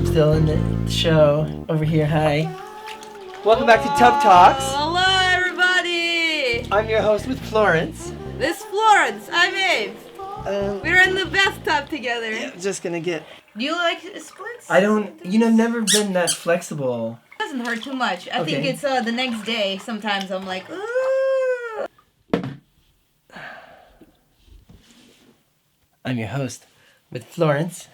Still in the show over here. Hi. Welcome back to TubTalks. Hello, everybody. I'm your host with Florence. This is Florence. I'm Abe. We're in the bathtub together. Yeah, just gonna get. Do you like splits? I don't. Never been that flexible. It doesn't hurt too much. I think it's the next day. Sometimes I'm like, ooh. I'm your host with Florence.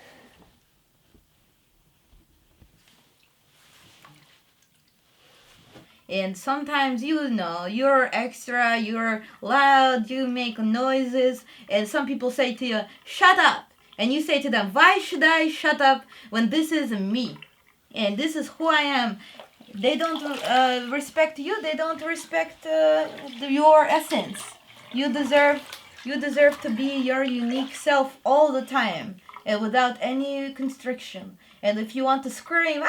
And sometimes, you're extra, you're loud, you make noises, and some people say to you, shut up. And you say to them, why should I shut up when this is me? And this is who I am. They don't respect you, they don't respect your essence. You deserve to be your unique self all the time, and without any constriction. And if you want to scream,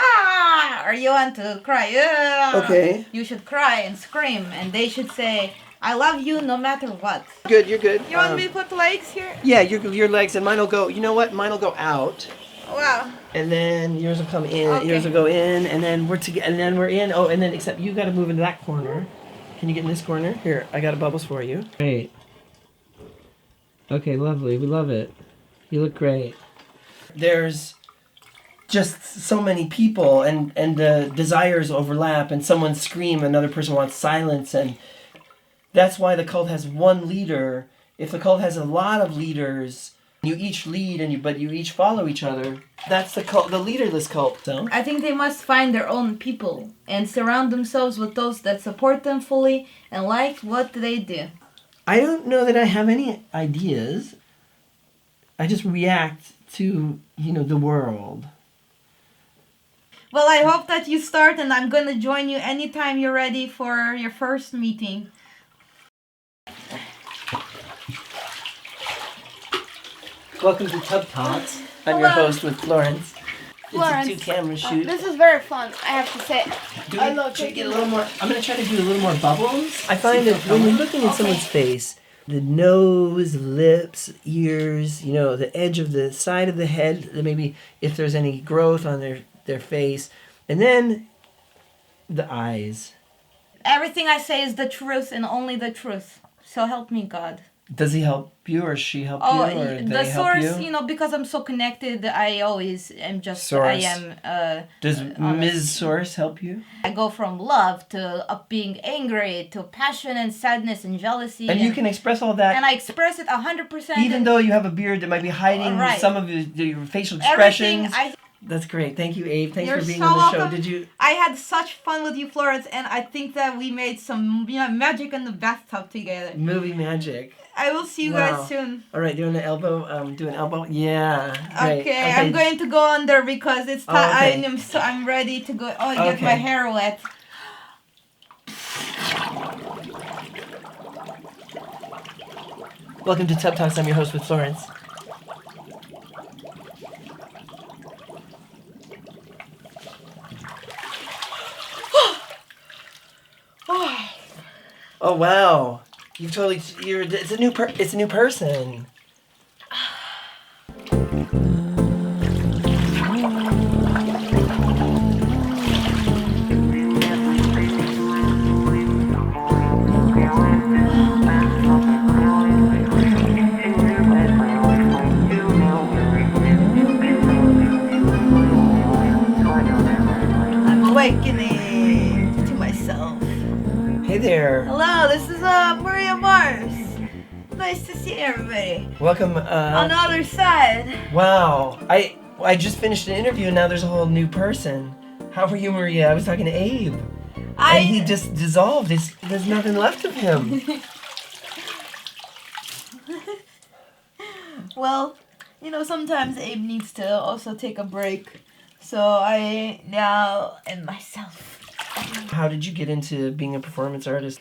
or you want to cry, you should cry and scream, and they should say, I love you no matter what. Good, you're good. You want me to put legs here? Yeah, your legs, and mine will go, you know what? Mine will go out. Wow. And then yours will come in, Okay. yours will go in, and then we're together, and then we're in. Oh, and then except you gotta move into that corner. Can you get in this corner? Here, I got bubbles for you. Great. Okay, lovely. We love it. You look great. There's just so many people, and the desires overlap, and someone scream, another person wants silence, and that's why the cult has one leader. If the cult has a lot of leaders, you each lead, but you each follow each other. That's the cult, the leaderless cult. So I think they must find their own people and surround themselves with those that support them fully and like what they do. I don't know that I have any ideas. I just react to, the world. Well, I hope that you start, and I'm going to join you anytime you're ready for your first meeting. Welcome to TubTalks. I'm your host with Florence. Florence, It's a two-camera shoot. This is very fun, I have to say. I love Should we taking get a little more? I'm going to try to do a little more bubbles. I find that when you're looking at someone's face, the nose, lips, ears, the edge of the side of the head, maybe if there's any growth on their face, and then the eyes. Everything I say is the truth and only the truth. So help me, God. Does he help you or she help you? Or the they source, help you? Because I'm so connected, I always am just, Source. I am... Does Ms. Source help you? I go from love to being angry to passion and sadness and jealousy. And you can express all that. And I express it 100%. Even though you have a beard that might be hiding Right. some of your facial expressions. Everything That's great. Thank you, Abe. Thanks You're for being so on the show. welcome. Did you? I had such fun with you, Florence, and I think that we made some magic in the bathtub together. Movie magic. I will see you Wow. guys soon. All right, doing an elbow. Do an elbow. Yeah. Great. Okay, I'm going to go under because it's time. Okay. I'm ready to go. Oh, get Okay. my hair wet. Welcome to TubTalks. I'm your host with Florence. Oh wow! You've totally. It's a new person. I'm awakening to myself. Hey there. Hello, this is Maria Mars. Nice to see everybody. Welcome. On the other side. Wow. I just finished an interview and now there's a whole new person. How are you, Maria? I was talking to Abe. And he just dissolved. There's nothing left of him. Well, sometimes Abe needs to also take a break. So I now am myself. How did you get into being a performance artist?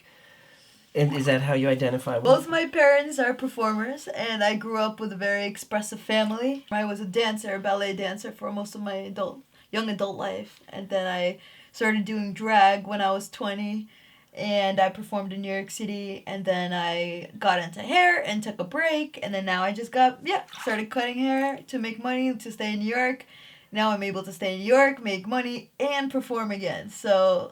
And is that how you identify? Both my parents are performers, and I grew up with a very expressive family. I was a dancer, a ballet dancer for most of my young adult life. And then I started doing drag when I was 20. And I performed in New York City, and then I got into hair and took a break, and then now I just started cutting hair to make money to stay in New York. Now I'm able to stay in New York, make money, and perform again. So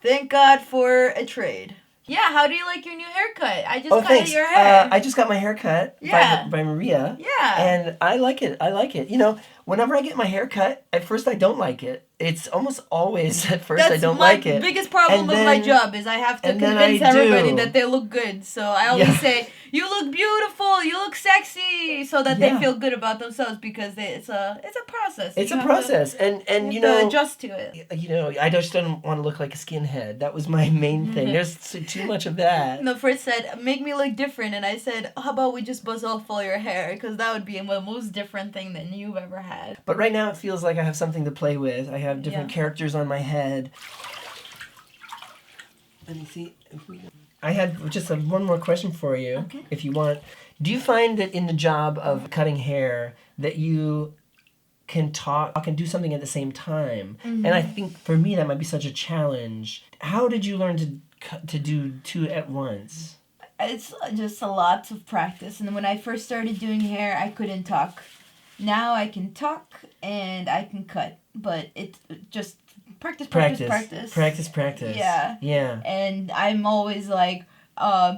thank God for a trade. Yeah, how do you like your new haircut? I just cut thanks. your hair. I just got my hair cut Yeah. by Maria. Yeah. And I like it. You know, whenever I get my hair cut, at first I don't like it. It's almost always at first I don't like it. That's my biggest problem And with then- my job is I have to and then convince I everybody do. that they look good. So I always say, you look beautiful, you look sexy, so that they Yeah. feel good about themselves because it's a process. It's You a have process. And To, you have to know, adjust to it. you know, I just don't want to look like a skinhead. That was my main thing. There's too much of that. No, Fritz said, make me look different. And I said, how about we just buzz off all your hair? Because that would be the most different thing than you've ever had. But right now it feels like I have something to play with. I have different characters on my head. Let me see. I had just one more question for you, Okay. if you want. Do you find that in the job of cutting hair that you can talk and do something at the same time? Mm-hmm. And I think for me that might be such a challenge. How did you learn to do two at once? It's just a lot of practice. And when I first started doing hair, I couldn't talk. Now I can talk and I can cut. But it's just practice. Yeah. Yeah. And I'm always like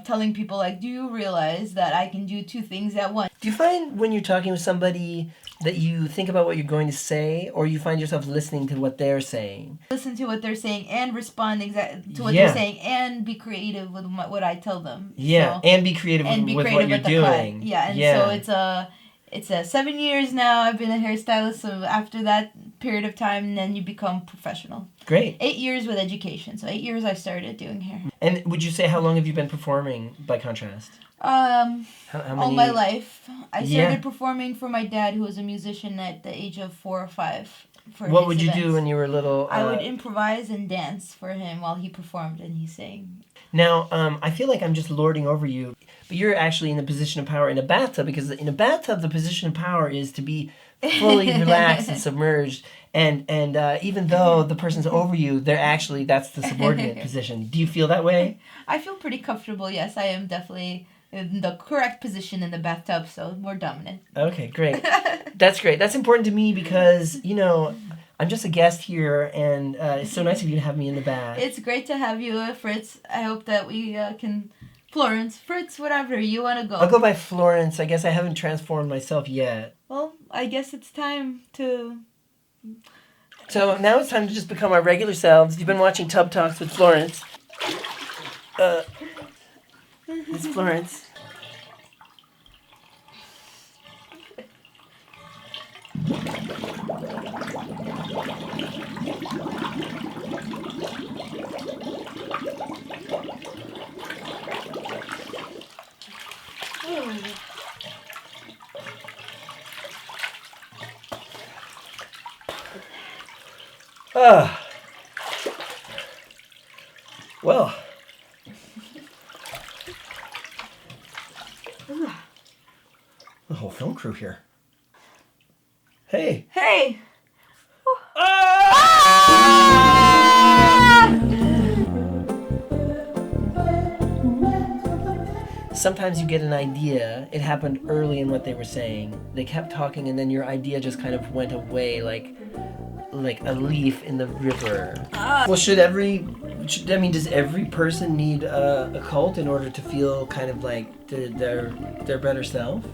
telling people, like, do you realize that I can do two things at once? Do you find when you're talking with somebody that you think about what you're going to say, or you find yourself listening to what they're saying? Listen to what they're saying and respond exactly to what they're saying and be creative with what I tell them. Yeah, So, and be creative and with be what creative you're with the doing. cut. Yeah, and so it's 7 years now. I've been a hairstylist. So after that period of time, then you become professional. Great. 8 years with education. So 8 years I started doing hair. And would you say how long have you been performing by contrast? How All my life. I started Yeah. performing for my dad, who was a musician at the age of 4 or 5. What would you do when you were little? I would improvise and dance for him while he performed and he sang. Now, I feel like I'm just lording over you, but you're actually in the position of power in a bathtub, because in a bathtub, the position of power is to be fully relaxed and submerged. And even though the person's over you, that's the subordinate position. Do you feel that way? I feel pretty comfortable. Yes, I am definitely in the correct position in the bathtub, so more dominant. Okay, great. That's great. That's important to me because, you know, I'm just a guest here, and it's so nice of you to have me in the bath. It's great to have you, Fritz. I hope that we can... Florence, Fritz, whatever you want to go. I'll go by Florence. I guess I haven't transformed myself yet. Well, I guess it's time to... So now it's time to just become our regular selves. You've been watching TubTalks with Florence. It's Florence. Well. The whole film crew here. Hey. Hey! Sometimes you get an idea. It happened early in what they were saying. They kept talking, and then your idea just kind of went away like a leaf in the river. Well, does every person need a cult in order to feel kind of like their better self?